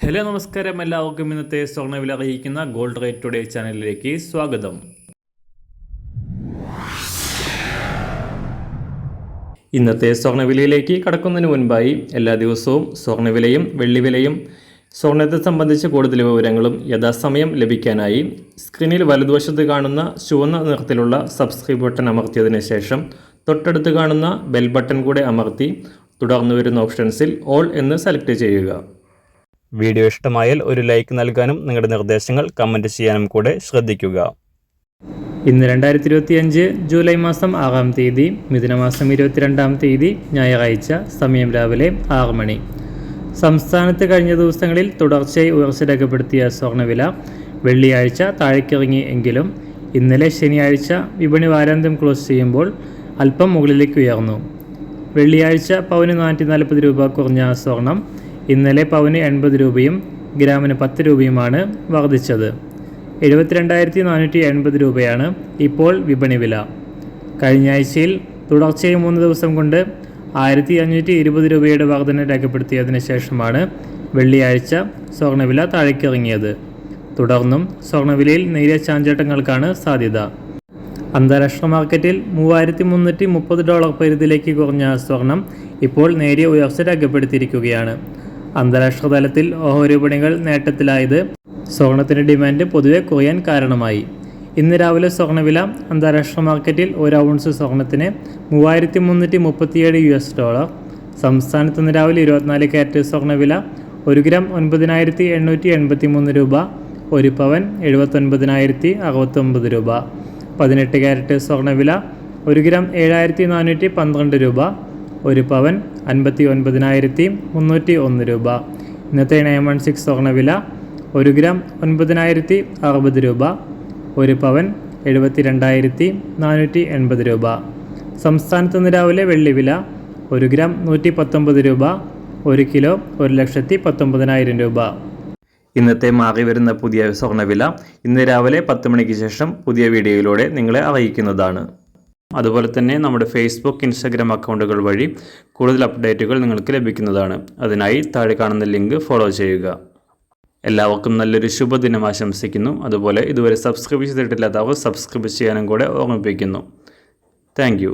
Hello നമസ്കാരം, എല്ലാവർക്കും ഇന്നത്തെ സ്വർണ്ണവില അറിയിക്കുന്ന ഗോൾഡ് റേറ്റ് ടുഡേ ചാനലിലേക്ക് സ്വാഗതം. ഇന്നത്തെ സ്വർണ്ണവിലയിലേക്ക് കടക്കുന്നതിന് മുൻപായി എല്ലാ ദിവസവും സ്വർണ്ണവിലയും വെള്ളിവിലയും സ്വർണ്ണത്തെ സംബന്ധിച്ച് കൂടുതൽ വിവരങ്ങളും യഥാസമയം ലഭിക്കാനായി സ്ക്രീനിൽ വലതുവശത്ത് കാണുന്ന ചുവന്ന നിറത്തിലുള്ള സബ്സ്ക്രൈബ് ബട്ടൺ അമർത്തിയതിനു ശേഷം തൊട്ടടുത്ത് കാണുന്ന ബെൽ ബട്ടൺ കൂടെ അമർത്തി തുടർന്ന് വരുന്ന ഓപ്ഷൻസിൽ ഓൾ എന്ന് സെലക്ട് ചെയ്യുക. വീഡിയോ ഇഷ്ടമായാൽ ഒരു ലൈക്ക് നൽകാനും നിങ്ങളുടെ നിർദ്ദേശങ്ങൾ കമൻറ്റ് ചെയ്യാനും കൂടെ ശ്രദ്ധിക്കുക. ഇന്ന് 2025 ജൂലൈ മാസം 6-ാം തീയതി, മിഥുനമാസം 22-ാം തീയതി ഞായറാഴ്ച. സമയം രാവിലെ 6 മണി. സംസ്ഥാനത്ത് കഴിഞ്ഞ ദിവസങ്ങളിൽ തുടർച്ചയായി ഉയർച്ച രേഖപ്പെടുത്തിയ സ്വർണ്ണവില വെള്ളിയാഴ്ച താഴേക്കിറങ്ങി എങ്കിലും ഇന്നലെ ശനിയാഴ്ച വിപണി വാരാന്ത്യം ക്ലോസ് ചെയ്യുമ്പോൾ അല്പം മുകളിലേക്ക് ഉയർന്നു. വെള്ളിയാഴ്ച പവന് 440 രൂപ കുറഞ്ഞ സ്വർണം ഇന്നലെ പവന് 80 രൂപയും ഗ്രാമിന് 10 രൂപയുമാണ് വർദ്ധിച്ചത്. 72,480 രൂപയാണ് ഇപ്പോൾ വിപണി വില. കഴിഞ്ഞ ആഴ്ചയിൽ തുടർച്ചയായി 3 ദിവസം കൊണ്ട് 1,520 രൂപയുടെ വർധന രേഖപ്പെടുത്തിയതിനു ശേഷമാണ് വെള്ളിയാഴ്ച സ്വർണ്ണവില താഴേക്കിറങ്ങിയത്. തുടർന്നും സ്വർണ്ണവിലയിൽ നേരിയ ചാഞ്ചാട്ടങ്ങൾക്കാണ് സാധ്യത. അന്താരാഷ്ട്ര മാർക്കറ്റിൽ $3,330 പരിധിയിലേക്ക് കുറഞ്ഞ സ്വർണം ഇപ്പോൾ നേരിയ ഉയർച്ച രേഖപ്പെടുത്തിയിരിക്കുകയാണ്. അന്താരാഷ്ട്ര തലത്തിൽ ഓഹരി വിപണികൾ നേട്ടത്തിലായത് സ്വർണത്തിൻ്റെ ഡിമാൻഡ് പൊതുവെ കുറയാൻ കാരണമായി. ഇന്ന് രാവിലെ സ്വർണ്ണവില അന്താരാഷ്ട്ര മാർക്കറ്റിൽ 1 ഔൺസ് സ്വർണത്തിന് $3,337. സംസ്ഥാനത്ത് ഇന്ന് രാവിലെ 24 കാരറ്റ് സ്വർണ്ണവില 1 ഗ്രാം 9,883 രൂപ, 1 പവൻ 79,069 രൂപ. 18 കാരറ്റ് സ്വർണ്ണവില 1 ഗ്രാം 7,412 രൂപ, 1 പവൻ 59,301 രൂപ. ഇന്നത്തെ 916 സ്വർണ്ണവില 1 ഗ്രാം 9,060 രൂപ, 1 പവൻ 72,480 രൂപ. സംസ്ഥാനത്ത് ഇന്ന് രാവിലെ വെള്ളിവില 1 ഗ്രാം 119 രൂപ, 1 കിലോ 1,19,000 രൂപ. ഇന്നത്തെ മാറി വരുന്ന പുതിയ സ്വർണ്ണവില ഇന്ന് രാവിലെ 10 മണിക്ക് ശേഷം പുതിയ വീഡിയോയിലൂടെ നിങ്ങളെ അറിയിക്കുന്നതാണ്. അതുപോലെ തന്നെ നമ്മുടെ ഫേസ്ബുക്ക്, ഇൻസ്റ്റാഗ്രാം അക്കൗണ്ടുകൾ വഴി കൂടുതൽ അപ്ഡേറ്റുകൾ നിങ്ങൾക്ക് ലഭിക്കുന്നതാണ്. അതിനായി താഴെ കാണുന്ന ലിങ്ക് ഫോളോ ചെയ്യുക. എല്ലാവർക്കും നല്ലൊരു ശുഭദിനം ആശംസിക്കുന്നു. അതുപോലെ ഇതുവരെ സബ്സ്ക്രൈബ് ചെയ്തിട്ടില്ലാത്തവർ സബ്സ്ക്രൈബ് ചെയ്യാനും കൂടെ ഓർമ്മിപ്പിക്കുന്നു. താങ്ക്